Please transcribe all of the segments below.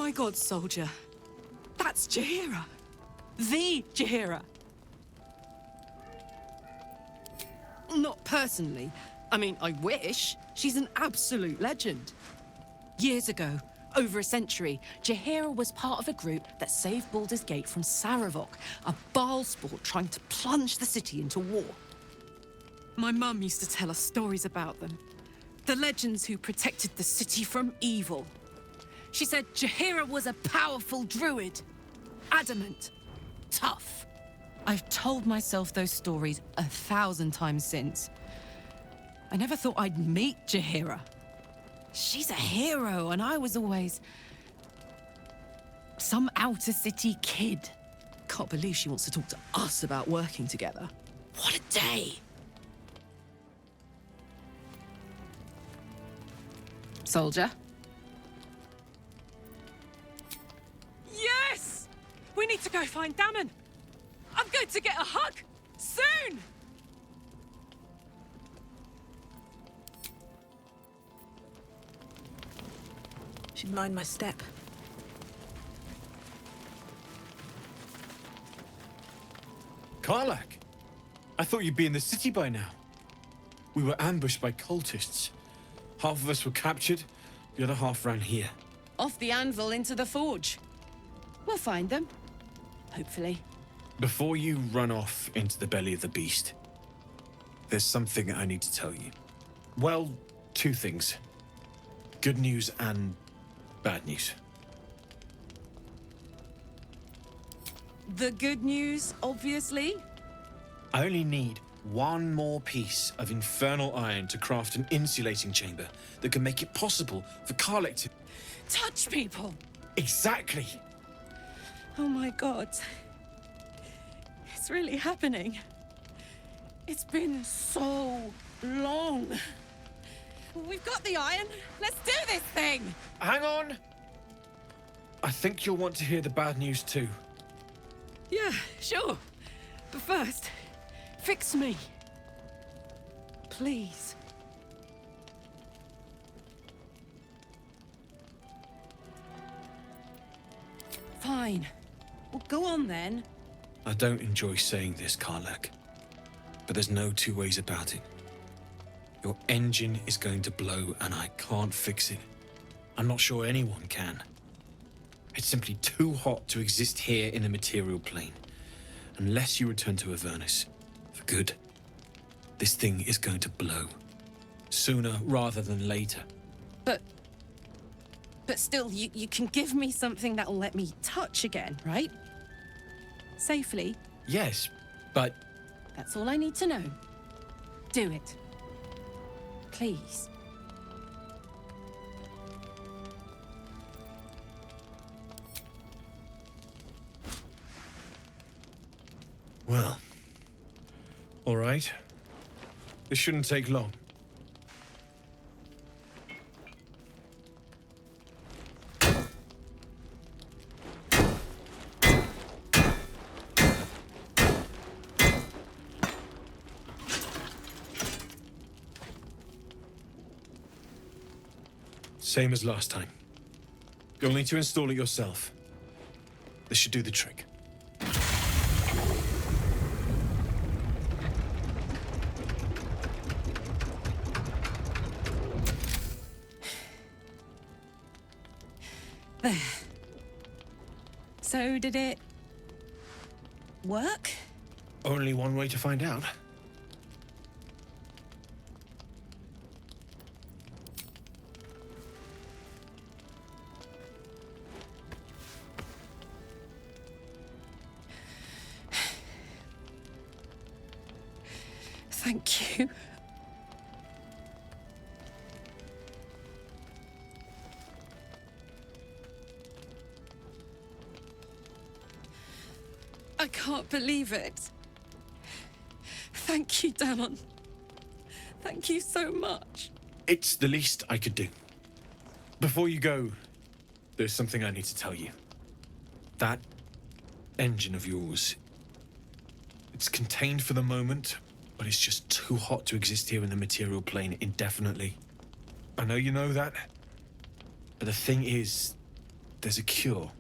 my god, soldier. That's Jaheira. The Jaheira. Not personally. I mean, I wish. She's an absolute legend. Years ago, over a century, Jaheira was part of a group that saved Baldur's Gate from Saravok, a Baalsport trying to plunge the city into war. My mum used to tell us stories about them. The legends who protected the city from evil. She said Jaheira was a powerful druid. Adamant. Tough. I've told myself those stories 1,000 times since. I never thought I'd meet Jaheira. She's a hero, and I was always some outer city kid. Can't believe she wants to talk to us about working together. What a day! Soldier? Yes! We need to go find Damon. I'm going to get a hug soon! Should mind my step. Karlach! I thought you'd be in the city by now. We were ambushed by cultists. Half of us were captured, the other half ran here. Off the anvil into the forge. We'll find them. Hopefully. Before you run off into the belly of the beast, there's something I need to tell you. Well, two things. Good news and bad news. The good news, obviously. I only need one more piece of infernal iron to craft an insulating chamber that can make it possible for Karlach to... Touch people! Exactly! Oh my god. It's really happening. It's been so long. We've got the iron. Let's do this thing! Hang on! I think you'll want to hear the bad news too. Yeah, sure. But first, fix me. Please. Fine. Well, go on then. I don't enjoy saying this, Karlach, but there's no two ways about it. Your engine is going to blow and I can't fix it. I'm not sure anyone can. It's simply too hot to exist here in the material plane. Unless you return to Avernus for good, this thing is going to blow. Sooner rather than later. But still, you can give me something that'll let me touch again, right? Safely. Yes, but... That's all I need to know. Do it. Please. Well, all right. This shouldn't take long. Same as last time. You'll need to install it yourself. This should do the trick. There. So did it work? Only one way to find out. Thank you. I can't believe it. Thank you, Damon. Thank you so much. It's the least I could do. Before you go, there's something I need to tell you. That engine of yours, it's contained for the moment, but it's just too hot to exist here in the material plane indefinitely. I know you know that, but the thing is, there's a cure.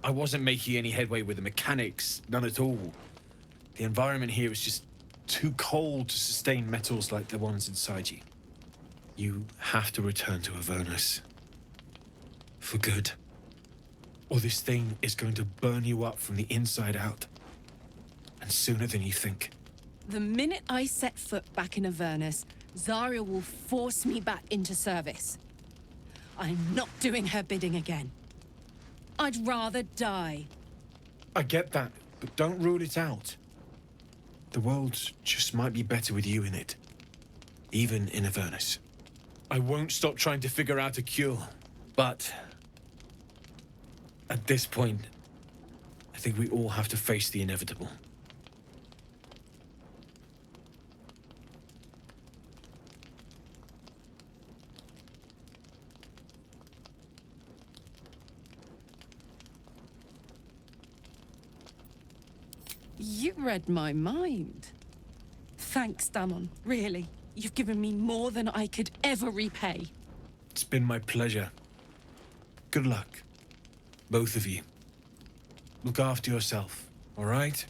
I wasn't making any headway with the mechanics, none at all. The environment here is just too cold to sustain metals like the ones inside you. You have to return to Avernus. For good. Or this thing is going to burn you up from the inside out. And sooner than you think. The minute I set foot back in Avernus, Zarya will force me back into service. I'm not doing her bidding again. I'd rather die. I get that, but don't rule it out. The world just might be better with you in it. Even in Avernus. I won't stop trying to figure out a cure, but at this point, I think we all have to face the inevitable. You read my mind. Thanks, Damon. Really. You've given me more than I could ever repay. It's been my pleasure. Good luck. Both of you. Look after yourself, all right?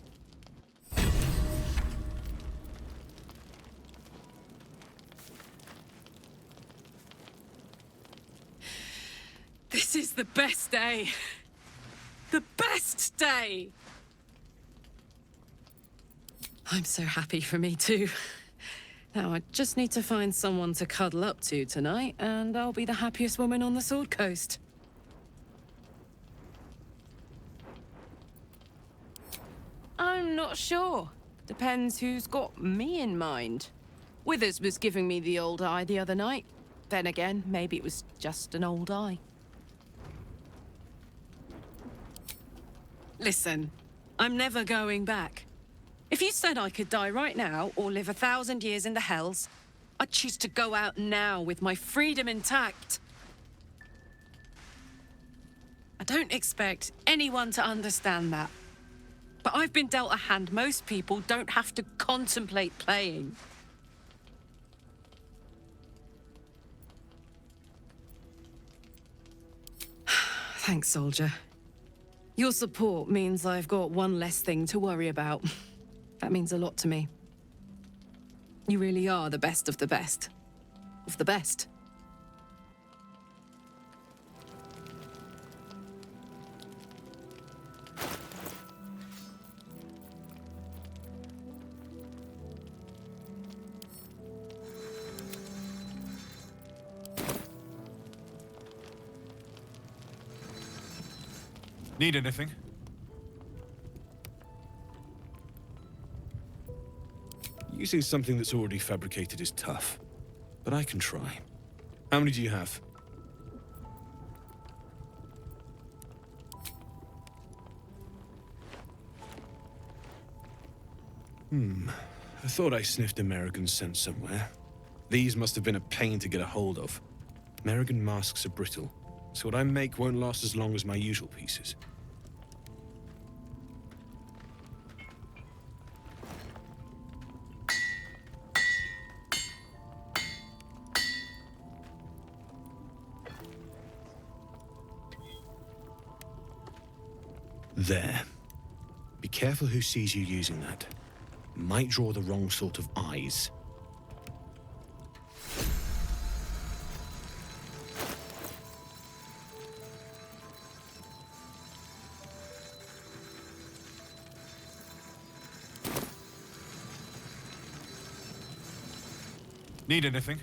This is the best day. The best day! I'm so happy for me too. Now I just need to find someone to cuddle up to tonight, and I'll be the happiest woman on the Sword Coast. I'm not sure. Depends who's got me in mind. Withers was giving me the old eye the other night. Then again, maybe it was just an old eye. Listen, I'm never going back. If you said I could die right now, or live 1,000 years in the Hells, I'd choose to go out now with my freedom intact. I don't expect anyone to understand that. But I've been dealt a hand most people don't have to contemplate playing. Thanks, soldier. Your support means I've got one less thing to worry about. That means a lot to me. You really are the best of the best. Of the best. Need anything? Using something that's already fabricated is tough, but I can try. How many do you have? I thought I sniffed American scent somewhere. These must have been a pain to get a hold of. American masks are brittle, so what I make won't last as long as my usual pieces. There. Be careful who sees you using that. Might draw the wrong sort of eyes. Need anything?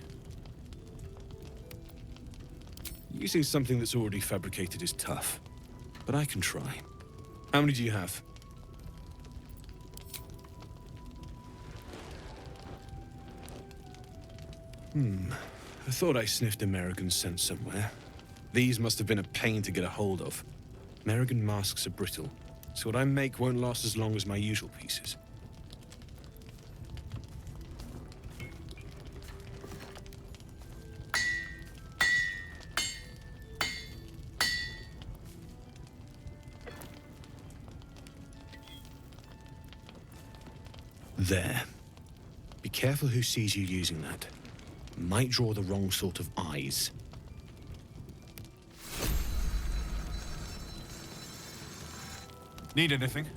Using something that's already fabricated is tough, but I can try. How many do you have? I thought I sniffed American scent somewhere. These must have been a pain to get a hold of. American masks are brittle, so what I make won't last as long as my usual pieces. There. Be careful who sees you using that. Might draw the wrong sort of eyes. Need anything?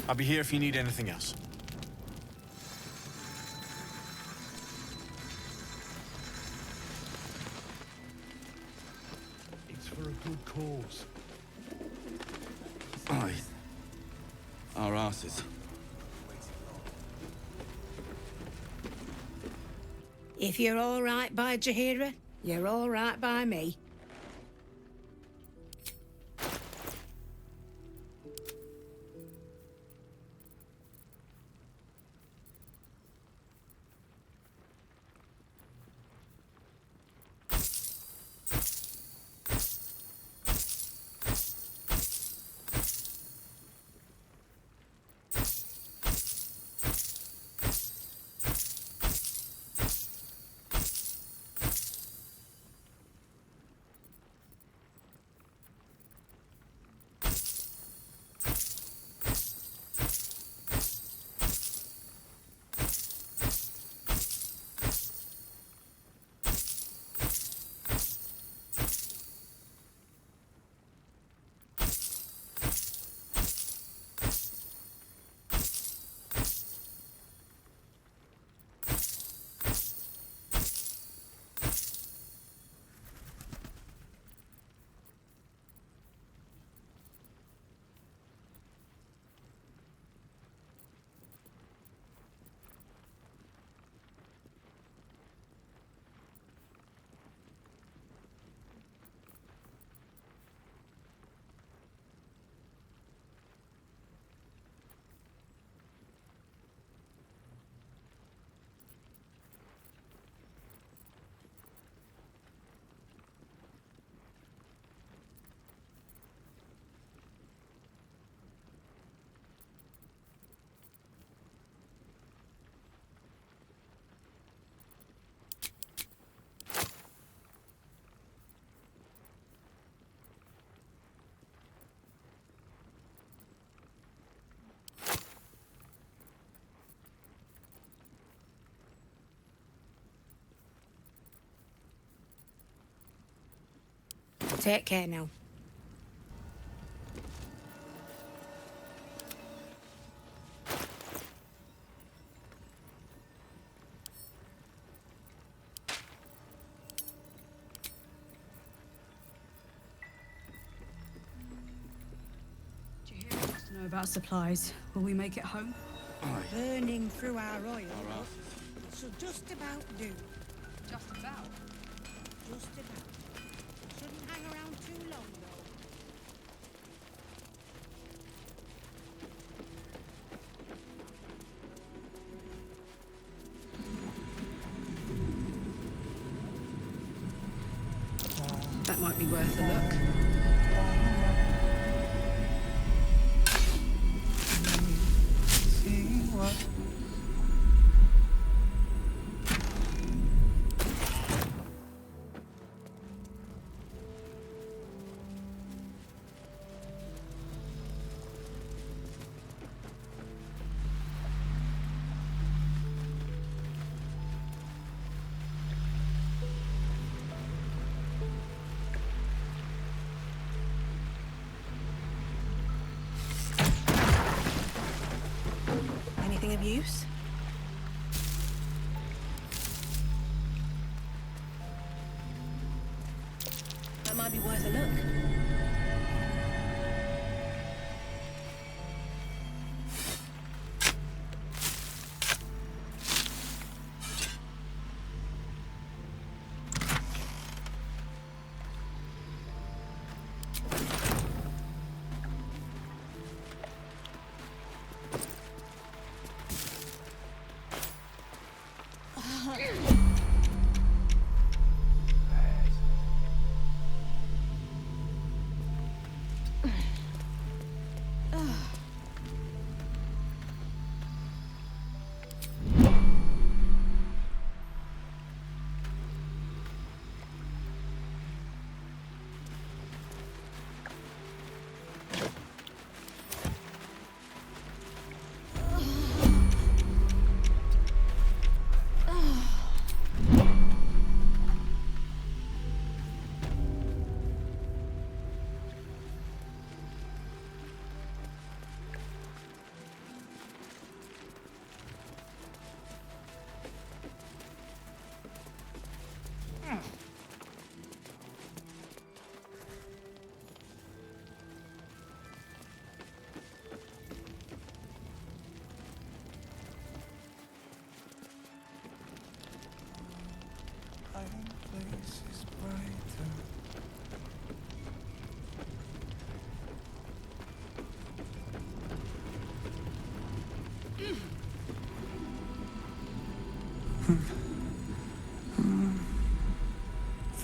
I'll be here if you need anything else. It's for a good cause. Aye. Our asses. If you're all right by Jaheira, you're all right by me. Take care now. Jaheira wants to know about supplies. Will we make it home? Aye. Burning through our oil. Our asses. She'll just about do. Just about. Just about. Shouldn't hang around too long, though. That might be worth a look. use? That might be worth a look.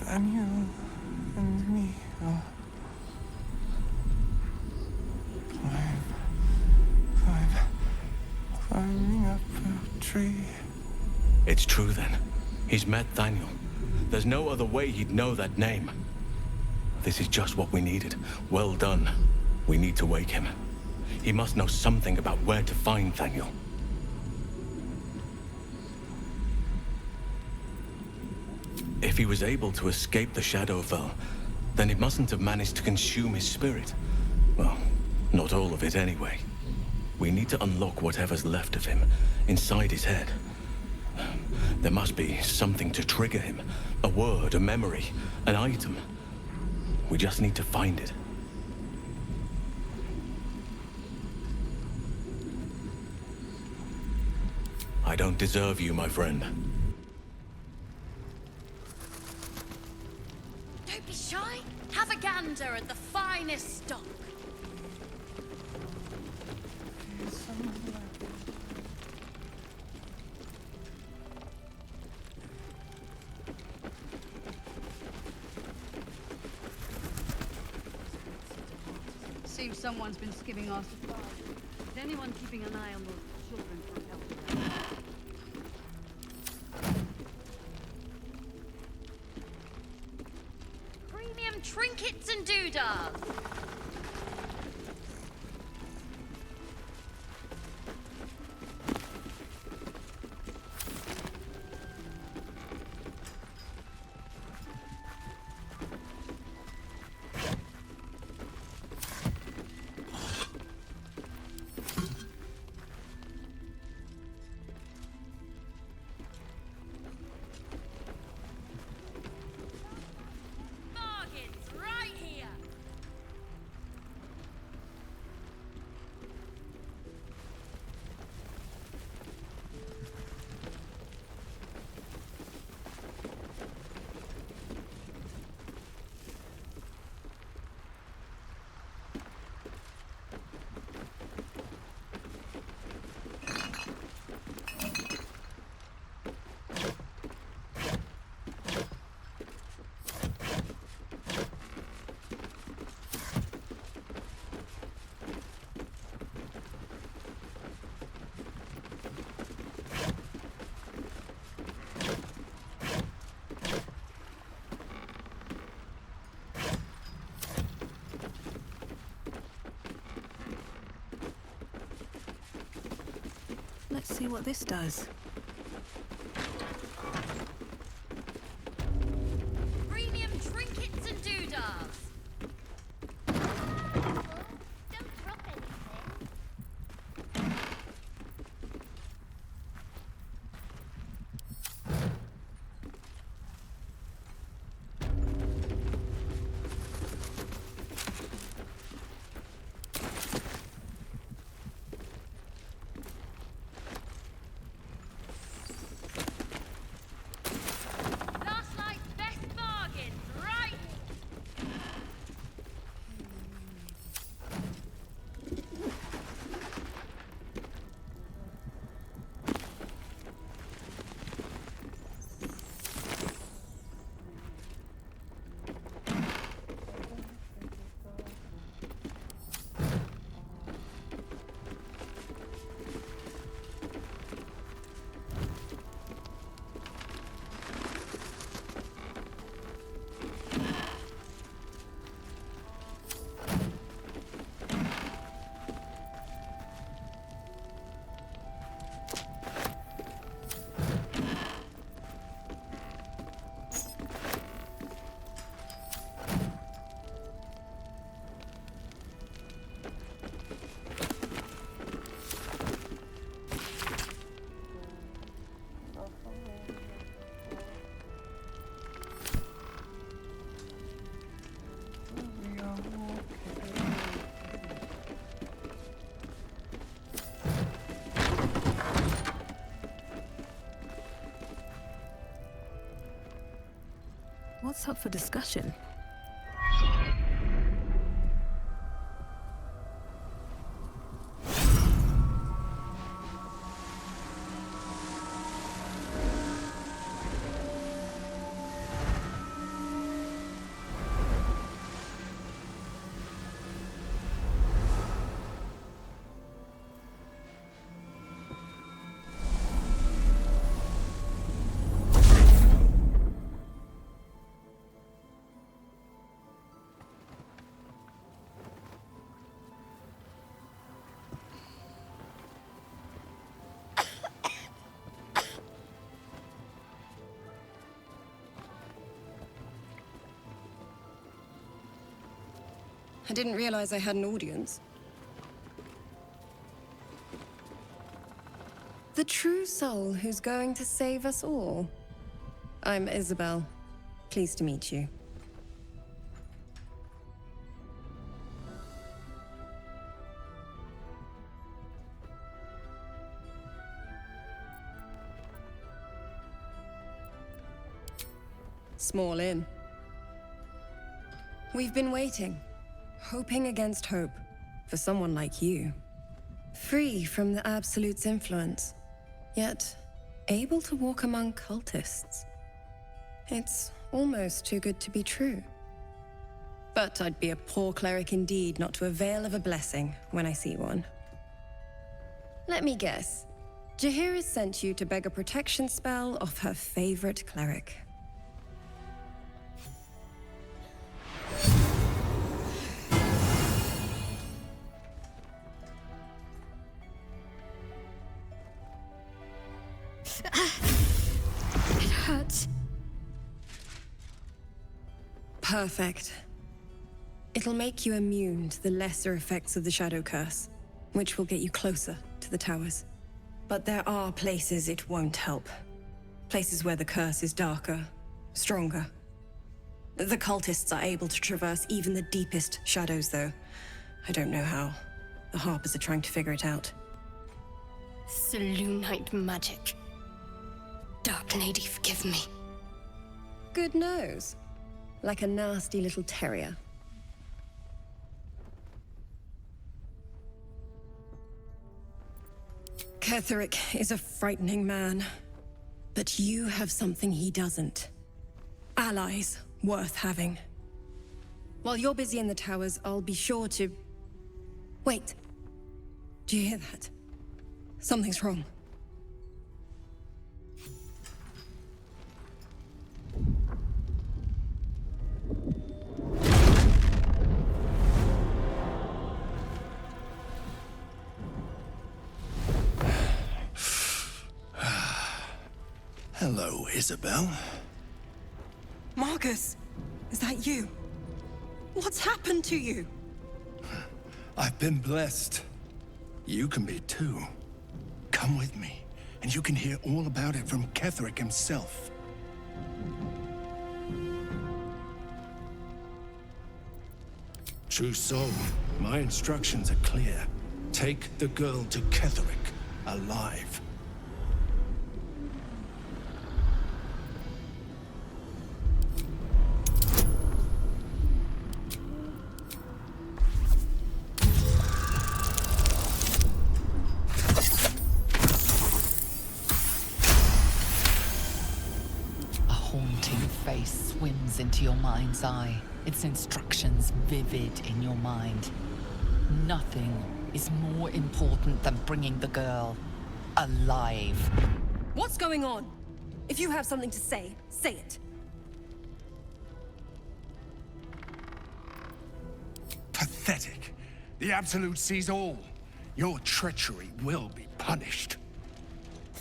Daniel and me are climbing up a tree. It's true then. He's met Daniel. There's no other way he'd know that name. This is just what we needed. Well done. We need to wake him. He must know something about where to find Daniel. If he was able to escape the Shadowfell, then it mustn't have managed to consume his spirit. Well, not all of it anyway. We need to unlock whatever's left of him, inside his head. There must be something to trigger him. A word, a memory, an item. We just need to find it. I don't deserve you, my friend. Don't be shy. Have a gander at the finest stock. Seems someone's been skimming our supplies. Is anyone keeping an eye on those children from helping? Premium trinkets and doodads. Let's see what this does. Premium trinkets and doodads. Don't drop anything. That's up for discussion. I didn't realize I had an audience. The true soul who's going to save us all. I'm Isabel. Pleased to meet you. Small inn. We've been waiting. Hoping against hope, for someone like you. Free from the Absolute's influence, yet able to walk among cultists. It's almost too good to be true. But I'd be a poor cleric indeed not to avail of a blessing when I see one. Let me guess. Jaheira sent you to beg a protection spell off her favorite cleric. It hurts. Perfect. It'll make you immune to the lesser effects of the Shadow Curse, which will get you closer to the towers. But there are places it won't help. Places where the curse is darker, stronger. The cultists are able to traverse even the deepest shadows, though. I don't know how. The Harpers are trying to figure it out. Selûnite magic. Dark Lady, forgive me. Good nose. Like a nasty little terrier. Ketheric is a frightening man. But you have something he doesn't. Allies worth having. While you're busy in the towers, I'll be sure to... Wait. Do you hear that? Something's wrong. Hello, Isabel. Marcus, is that you? What's happened to you? I've been blessed. You can be too. Come with me, and you can hear all about it from Ketheric himself. True soul, my instructions are clear. Take the girl to Ketheric, alive. Swims into your mind's eye, its instructions vivid in your mind. Nothing is more important than bringing the girl alive. What's going on? If you have something to say, say it. Pathetic. The Absolute sees all. Your treachery will be punished.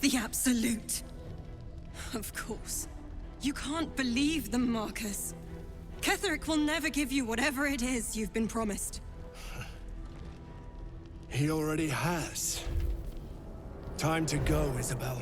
The Absolute. Of course. You can't believe them, Marcus. Ketheric will never give you whatever it is you've been promised. He already has. Time to go, Isabel.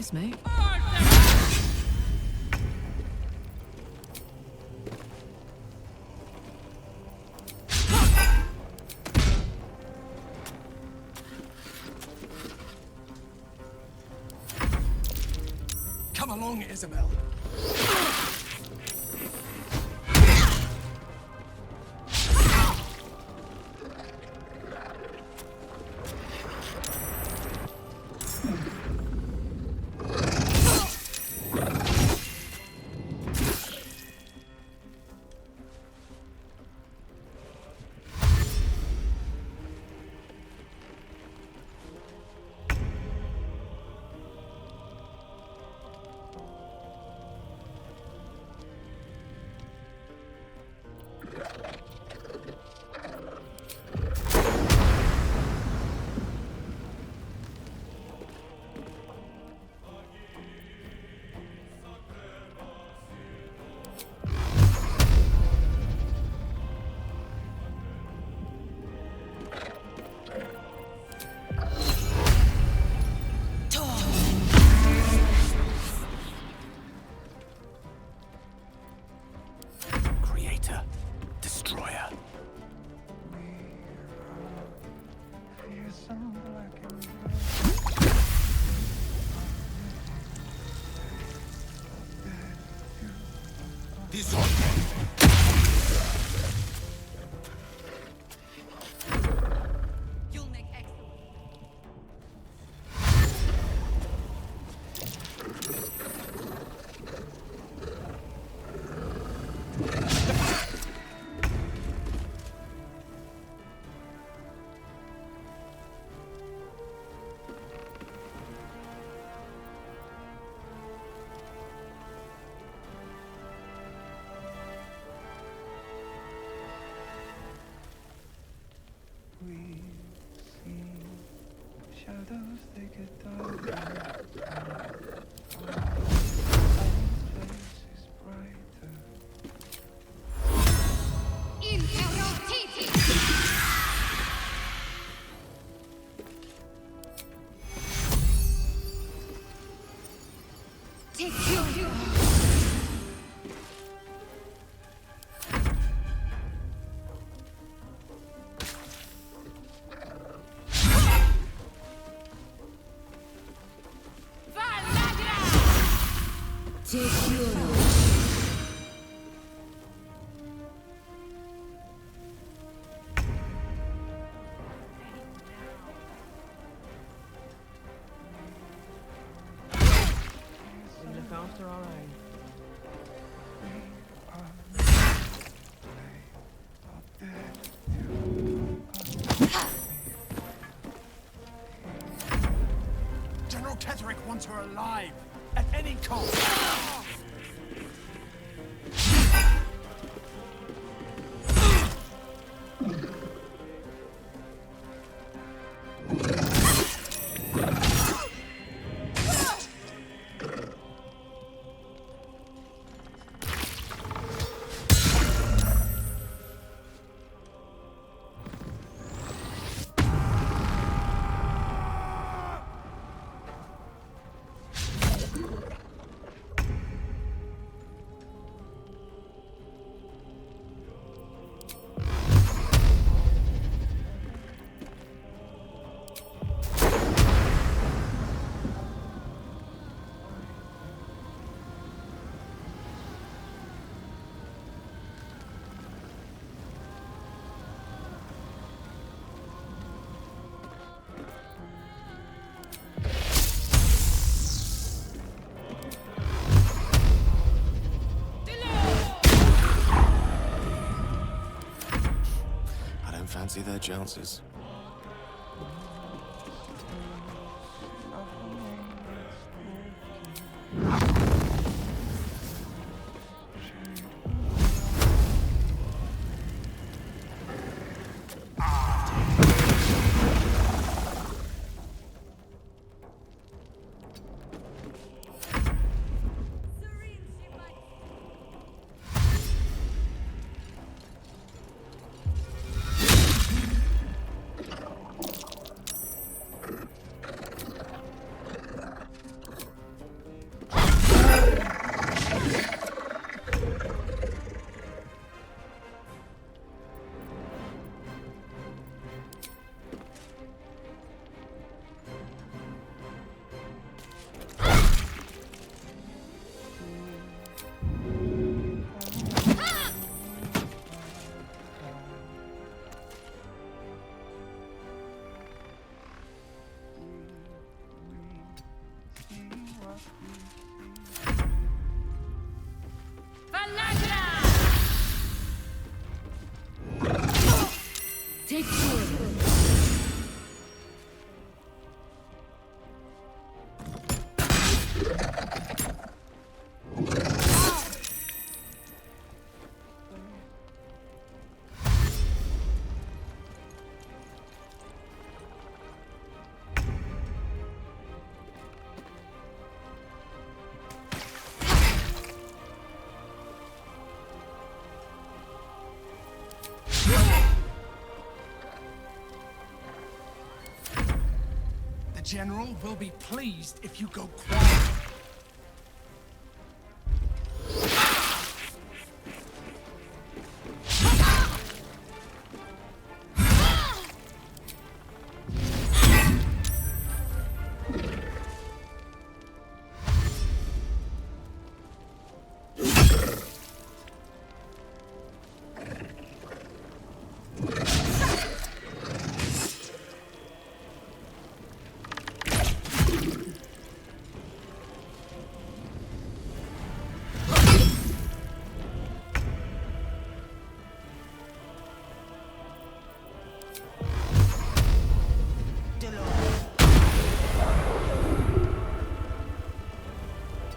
this, mate. Come along, Isabel. You'll make excellent. We see shadows, they get darker. Our place is brighter. After our own. General Ketherick wants her alive, at any cost. Fancy their chances. Take two of them. The General will be pleased if you go quiet.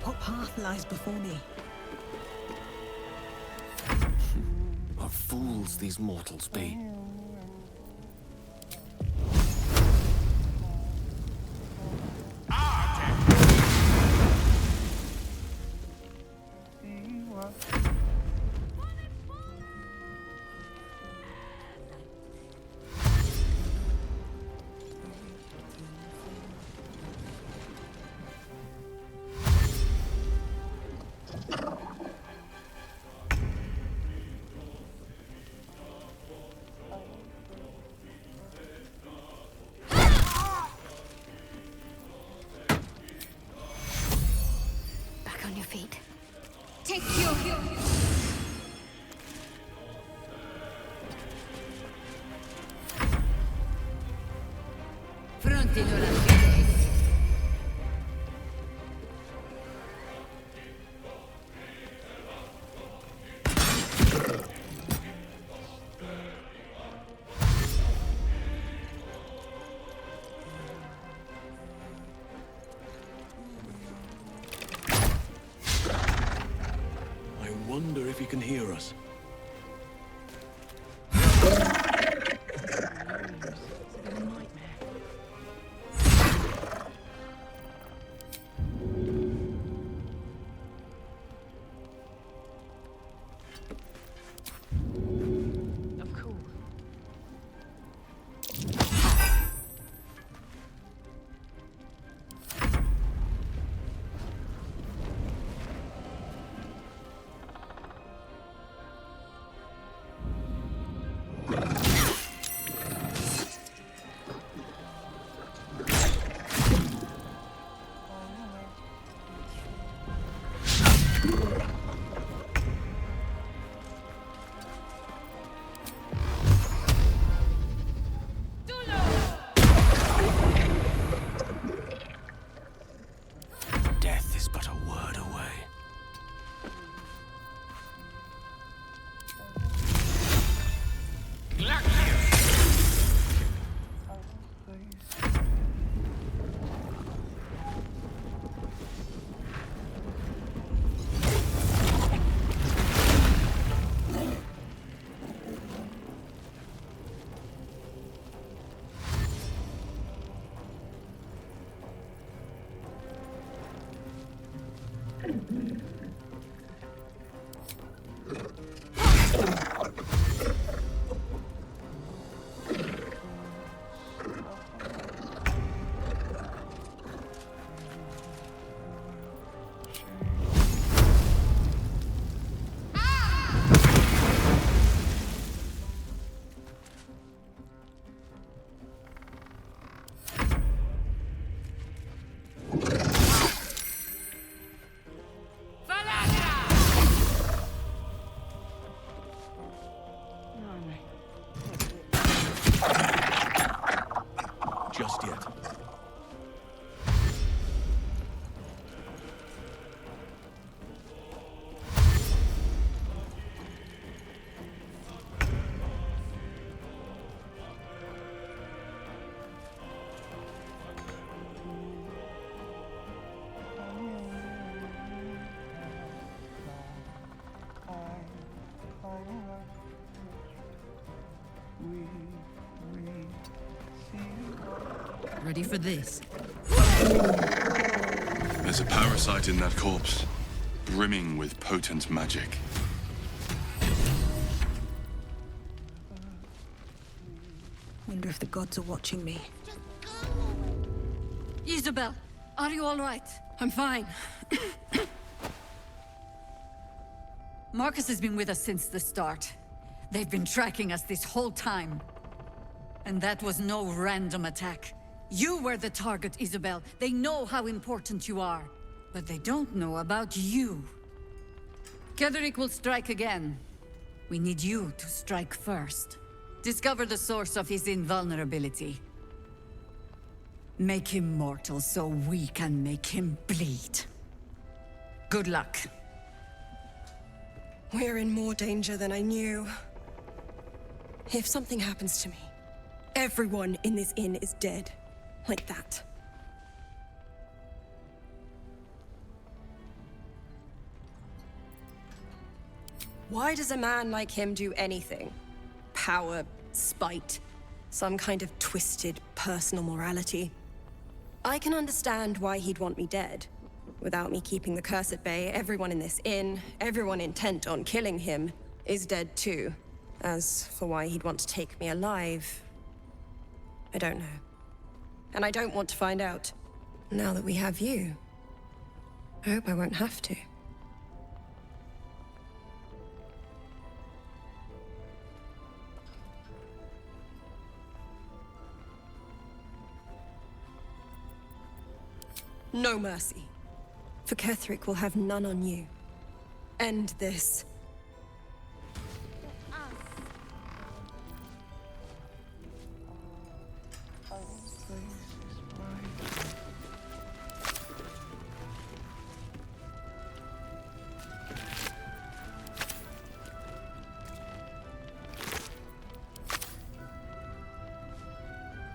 What path lies before me? What fools these mortals be. Back on your feet. Take your... Pronti, non la I wonder if he can hear us. Of course. ready for this. There's a parasite in that corpse, brimming with potent magic. Wonder if the gods are watching me. Isabel, are you all right? I'm fine. Marcus has been with us since the start. They've been tracking us this whole time. And that was no random attack. You were the target, Isabel. They know how important you are. But they don't know about you. Ketheric will strike again. We need you to strike first. Discover the source of his invulnerability. Make him mortal so we can make him bleed. Good luck. We're in more danger than I knew. If something happens to me, everyone in this inn is dead. Like that. Why does a man like him do anything? Power, spite, some kind of twisted personal morality. I can understand why he'd want me dead. Without me keeping the curse at bay, everyone in this inn, everyone intent on killing him, is dead too. As for why he'd want to take me alive, I don't know. And I don't want to find out. Now that we have you, I hope I won't have to. No mercy. For Ketheric will have none on you. End this.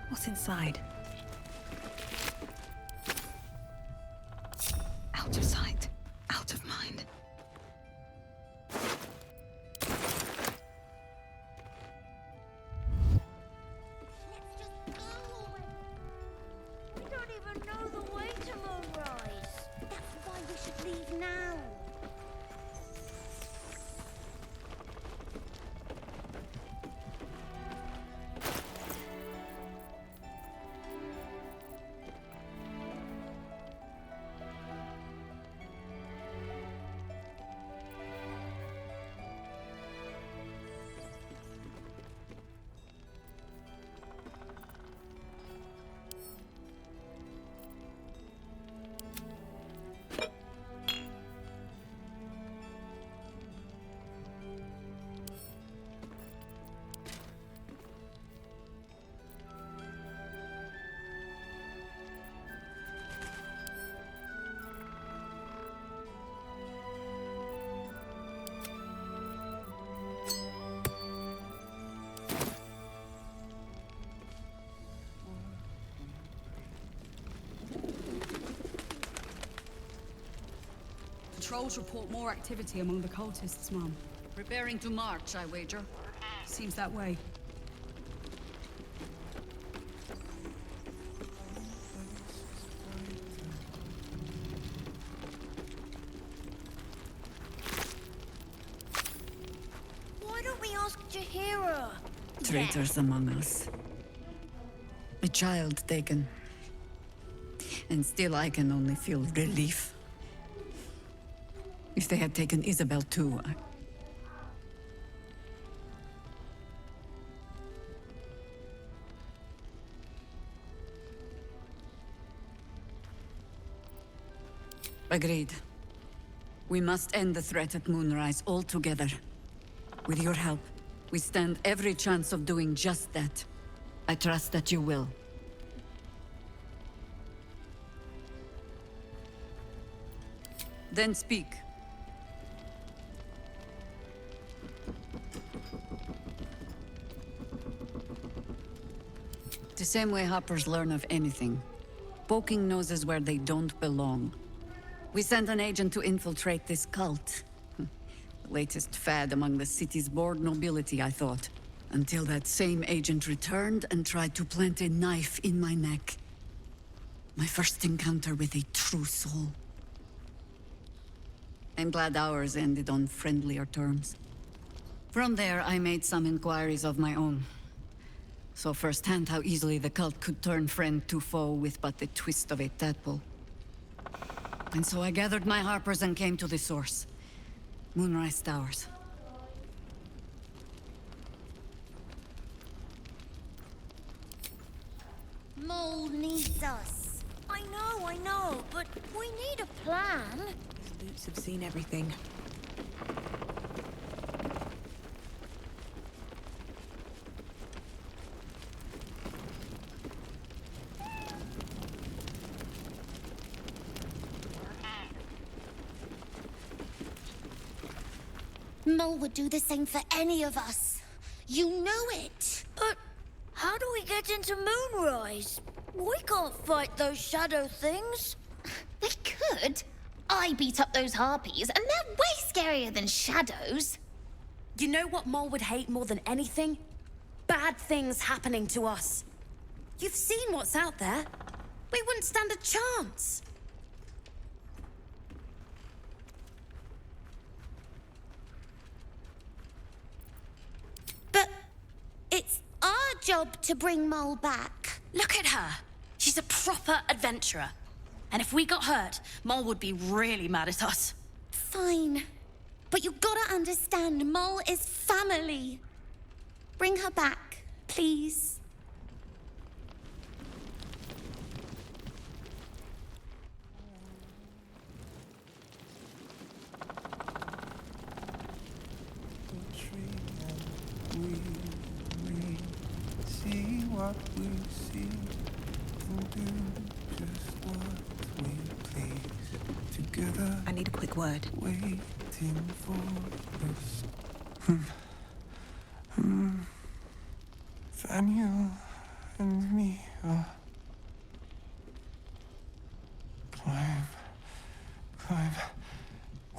What's inside? Out of sight, out of mind. We don't even know the way to Moonrise. That's why we should leave now. Patrols report more activity among the cultists, Mum. Preparing to march, I wager. Seems that way. Why don't we ask Jahira? Traitors among us. A child taken. And still I can only feel relief. If they had taken Isabel too, Agreed. We must end the threat at Moonrise altogether. With your help, we stand every chance of doing just that. I trust that you will. Then speak. The same way hoppers learn of anything. Poking noses where they don't belong. We sent an agent to infiltrate this cult. The latest fad among the city's bored nobility, I thought. Until that same agent returned and tried to plant a knife in my neck. My first encounter with a true soul. I'm glad ours ended on friendlier terms. From there, I made some inquiries of my own. Saw firsthand how easily the cult could turn friend to foe with but the twist of a tadpole. And so I gathered my harpers and came to the source. Moonrise Towers. Mole needs us. I know, but we need a plan. These boots have seen everything. Mole would do the same for any of us. You know it. But how do we get into Moonrise? We can't fight those shadow things. We could. I beat up those harpies, and they're way scarier than shadows. You know what Mole would hate more than anything? Bad things happening to us. You've seen what's out there. We wouldn't stand a chance. But it's our job to bring Mole back. Look at her. She's a proper adventurer. And if we got hurt, Mole would be really mad at us. Fine. But you gotta understand, Mole is family. Bring her back, please. See what we see and do just what we please. Together, I need a quick word. Waiting for us. Daniel and me are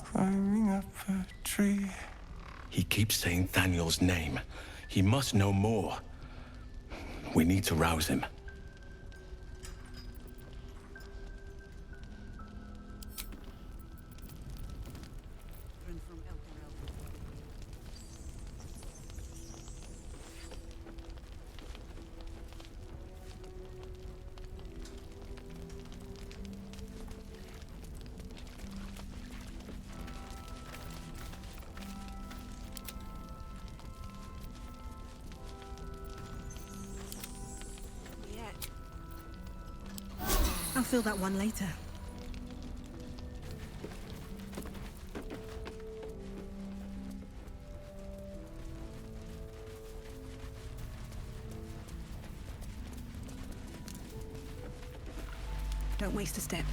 climbing up a tree. He keeps saying Daniel's name. He must know more. We need to rouse him. I'll fill that one later. Don't waste a step.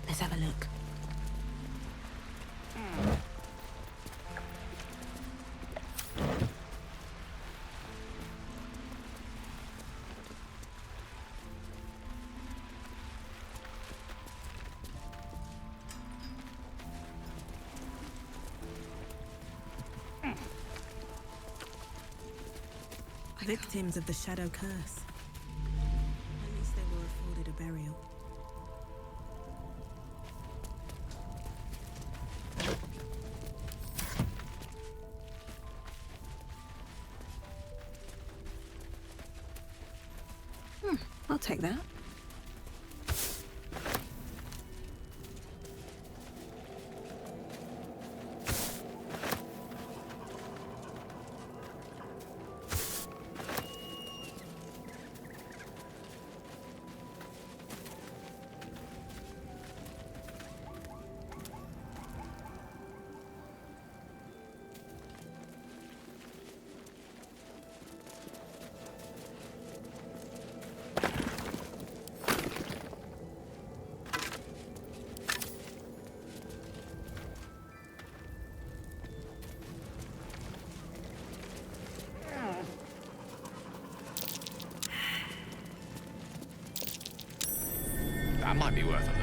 Let's have a look. Victims of the Shadow Curse. At least they were afforded a burial. I'll take that. Might be worth a look.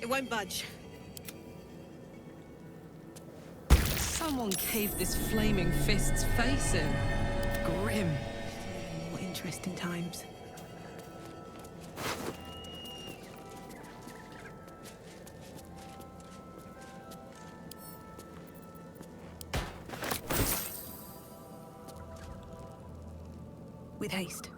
It won't budge. Someone caved this flaming fist's face in. Grim. More interesting times. With haste.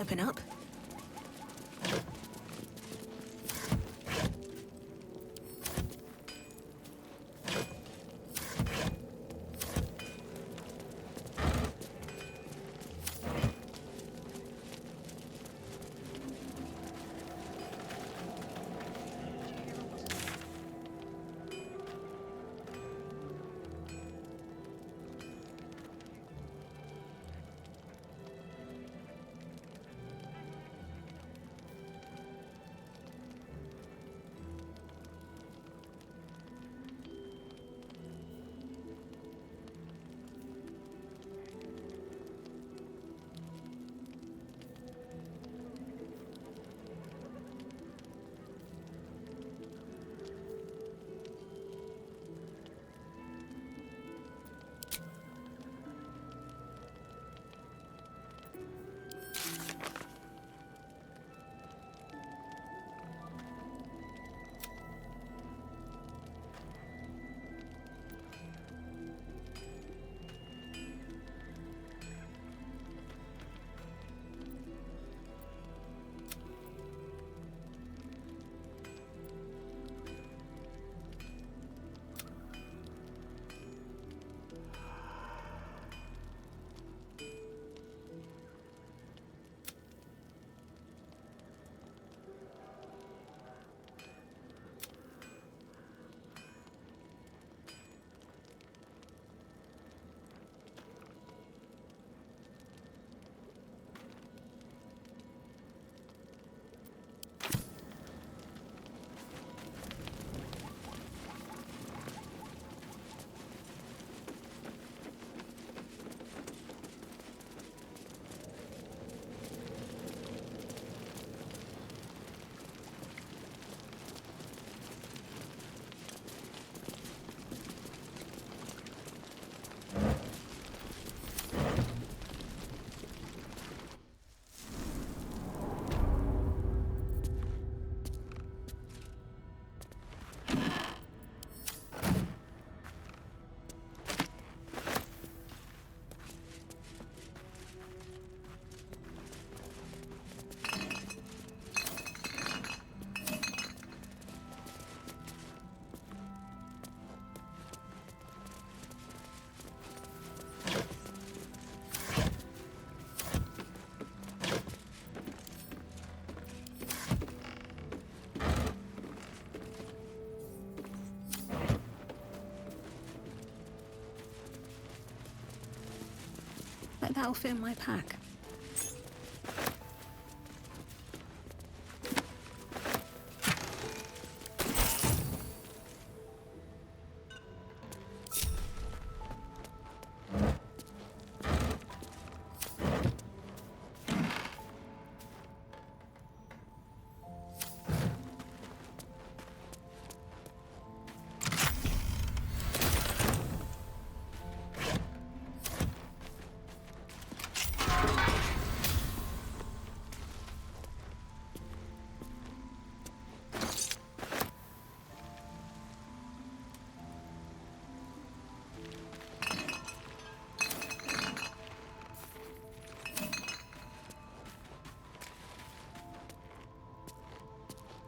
Open up. That'll fit in my pack.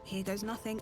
Here goes nothing.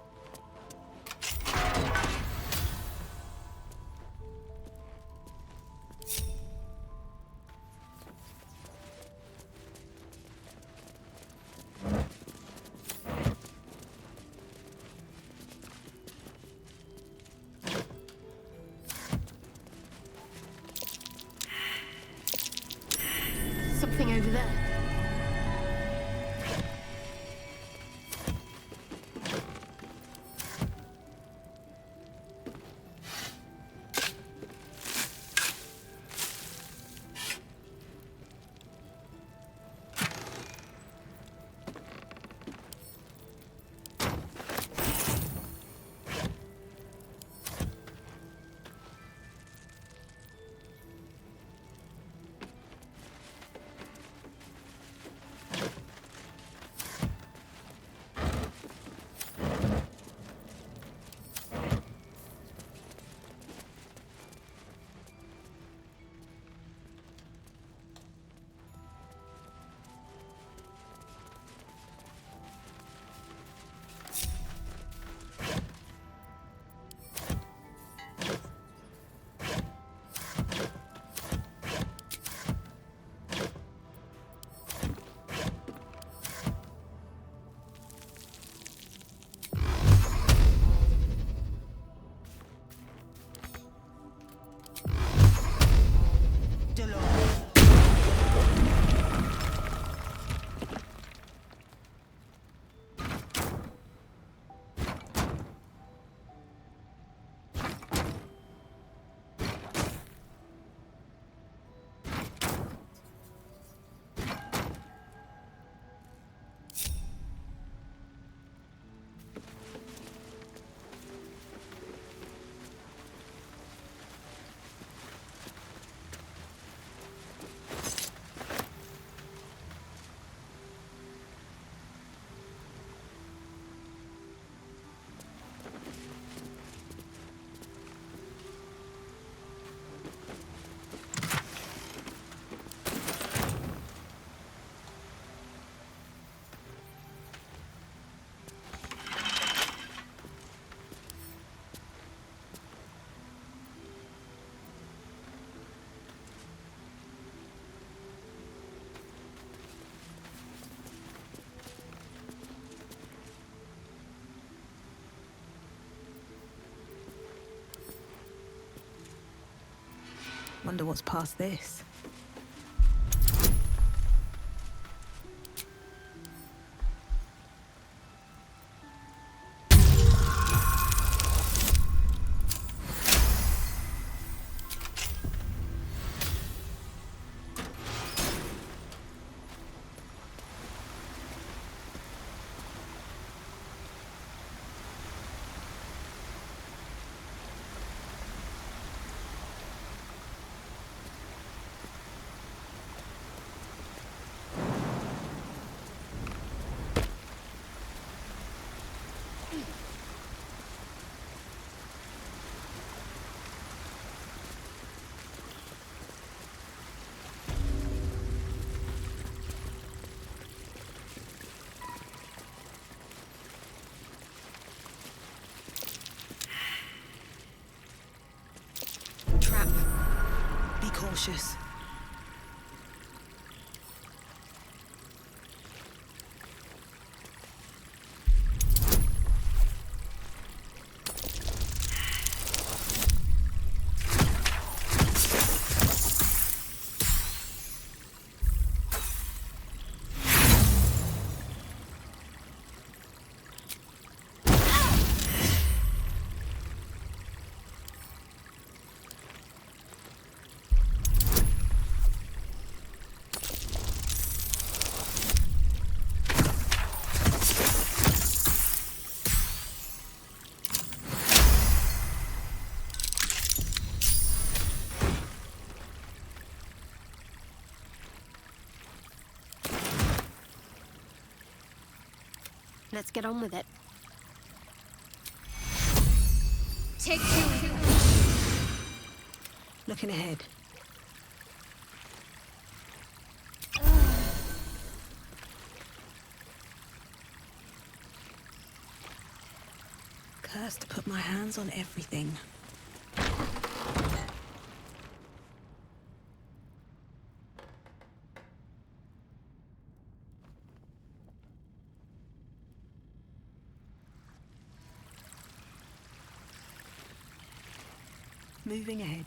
Wonder what's past this. Trap. Be cautious. Let's get on with it. Take two. Looking ahead. Cursed to put my hands on everything. Moving ahead.